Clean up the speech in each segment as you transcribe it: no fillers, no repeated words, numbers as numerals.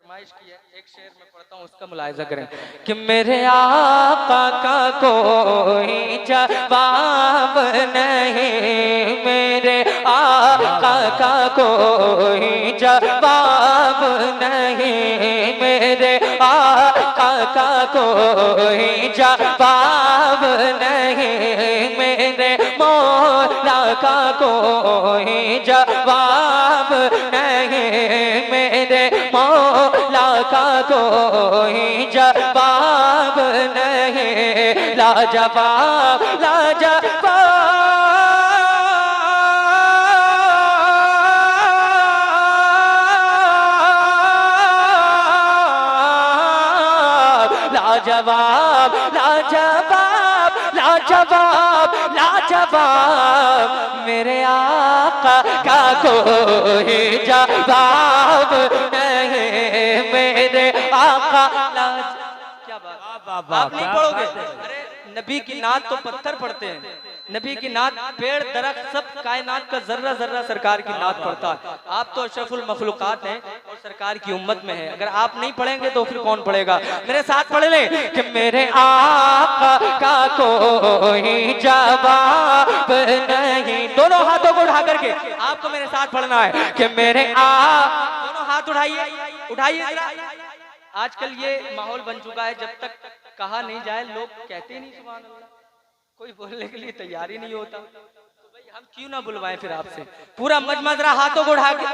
फरमाइश की है, एक शेर में पढ़ता हूँ, उसका मुलाहिजा करें कि मेरे आका का कोई जवाब नहीं, मेरे आका का कोई जवाब नहीं, मेरे आका का कोई जवाब नहीं, मेरे मौला का कोई जवाब नहीं, मेरे मौला का कोई जवाब नहीं, लाजवाब लाजवाब लाजवाब लाजवाब लाजवाब लाजवाब, मेरे आका का कोई जवाब नहीं, मेरे आका क्या बात, आप नहीं पढ़ोगे? अरे नबी की नात तो पत्थर पढ़ते हैं, नबी की नात पेड़ दरख्त सब कायनात का जर्रा जर्रा सरकार की नात पढ़ता है। आप तो अशरफुल मखलूकात हैं और सरकार की उम्मत में है, अगर आप नहीं पढ़ेंगे तो फिर कौन पढ़ेगा? मेरे साथ पढ़ लें कि मेरे आका का कोई जवाब नहीं, दोनों हाथों को उठा करके आपको मेरे साथ पढ़ना है कि मेरे दोनों हाथ उठाइए उठाइए। आजकल ये माहौल बन चुका है, जब तक कहा नहीं जाए लोग कहते ही नहीं सुभान अल्लाह, कोई बोलने के लिए तैयार ही नहीं होता, तो भाई हम क्यों ना बुलवाएं फिर आपसे। पूरा मजमा जरा हाथों को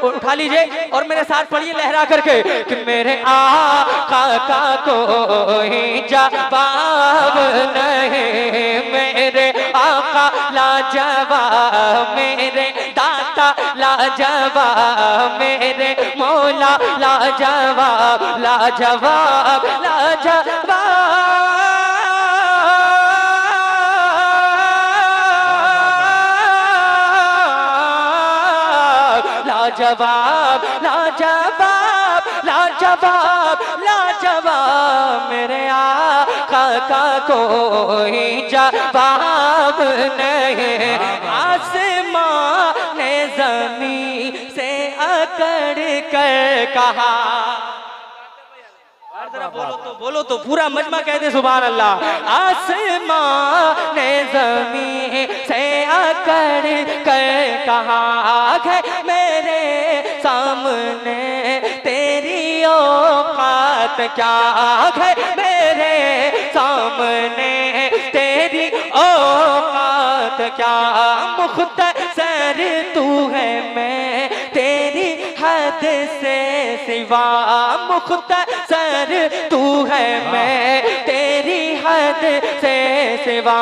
उठा लीजिए और मेरे साथ पढ़िए लहरा करके कि मेरे आका का कोई जवाब नहीं, मेरे आका लाजवाब, मेरे दाता लाजवाब, मेरे मौला लाजवाब लाजवाब लाजवाब लाजवाब लाजवाब लाजवाब लाजवाब, मेरे आका का कोई जवाब नहीं, आसमां ने ज़मीन से अकड़ कर कहा, जरा बोलो तो पूरा मजमा कहते सुभान अल्लाह। आसमां ने जमीन से अकड़ कर कहा है मेरे सामने तेरी औकात क्या है, मेरे सामने तेरी औकात क्या, मुख्तसर तू है मैं तेरी हद से सिवा, मुख्तसर तू है मैं तेरी हद से सिवा,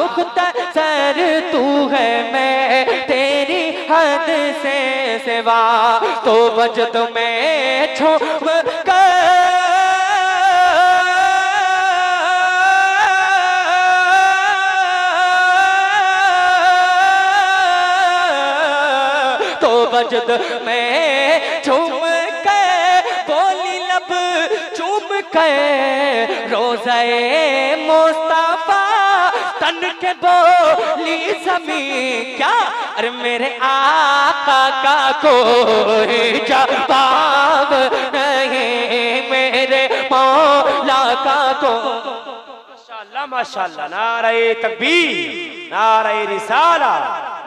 मुख्तसर तू है मैं तेरी हद से सिवा, तो वजद में झूम कर वजद में झूम के बोली लब चूम के, रोज़े मुस्तफा तन के बोली ज़मीन क्या, अरे मेरे आका का कोई जवाब नहीं, मेरे मौला का को माशाअल्लाह माशाअल्लाह, नारे तकबीर, नारे रिसाला,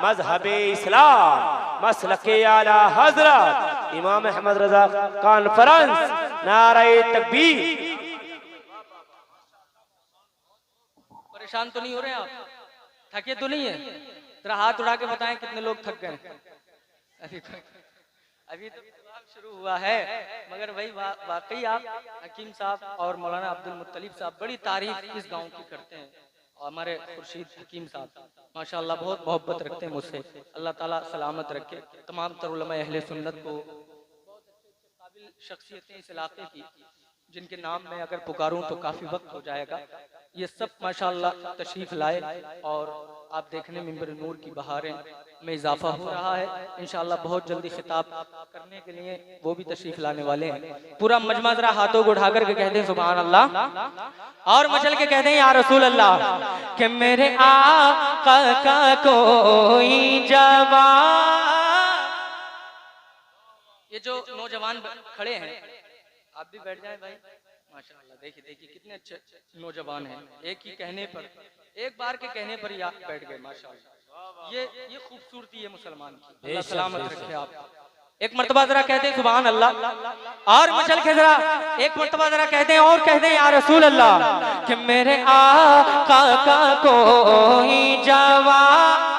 मजहबे इस्लाम, मसलके आला हजरत इमाम अहमद रजा कॉन्फ्रेंस, नारे तकबीर। परेशान तो नहीं हो रहे आप? थके तो नहीं है? जरा हाथ उठा के बताएं कितने लोग थक गए? अभी तो शुरू हुआ है, मगर भाई वाकई आप हकीम साहब और मौलाना अब्दुल मुत्तलिब साहब बड़ी तारीफ इस गांव की करते हैं, और हमारे खुर्शीद हकीम साहब माशाअल्लाह बहुत मोहब्बत रखते हैं मुझसे, अल्लाह ताला सलामत रखे तमाम तर उलमा अहले सुन्नत को, काबिल शख्सियतें इस इलाके की जिनके नाम में अगर पुकारूं तो काफ़ी वक्त हो जाएगा, ये सब माशाअल्लाह तशरीफ़ लाए और आप देखने मिंबर नूर की बहारें में इजाफा हो रहा है। इंशाअल्लाह बहुत जल्दी खिताब करने के लिए वो भी तशरीफ़ लाने वाले हैं। पूरा मजमा जरा हाथों को उठा करके कहते हैं सुभान अल्लाह और मचल के कहते हैं या रसूल अल्लाह कि मेरे आका का कोई जवान। ये जो नौजवान खड़े हैं आप भी बैठ जाएं भाई। माशाल्लाह, देखिए देखिए कितने अच्छे नौजवान हैं, एक ही कहने पर, एक बार के कहने पर ही आप बैठ गए। माशाल्लाह, ये खूबसूरती है मुसलमान की। अल्लाह सलामत रखे आप। एक मर्तबा जरा कहते हैं सुभान अल्लाह, और मचल के जरा एक मर्तबा जरा कहते हैं और कहते हैं या रसूल अल्लाह, कि मेरे आका का कोई जवाब,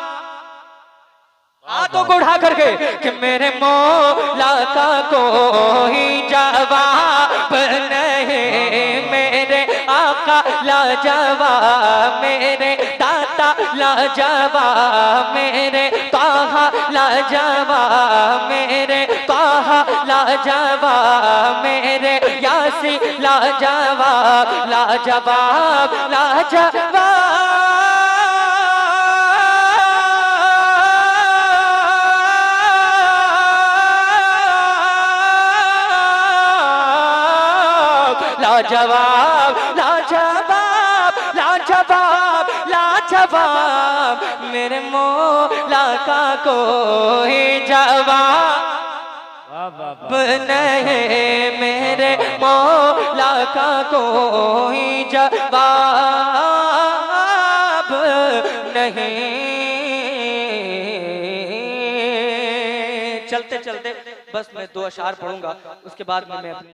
हाथों को उठा करके, कि मेरे मौला का कोई जवाब नहीं, मेरे आका लाजवाब, मेरे दाता लाजवाब, मेरे ताहा लाजवाब, मेरे ताहा लाजवाब, मेरे यासी लाजवाब, लाजवाब लाजवाब। लाजवाब लाजवाब लाजवाब लाजवाब, मेरे मौला का कोई जवाब नहीं, मेरे मौला का कोई जवाब नहीं। चलते चलते बस मैं 2 अशार पढ़ूंगा, उसके बाद में मैं अपनी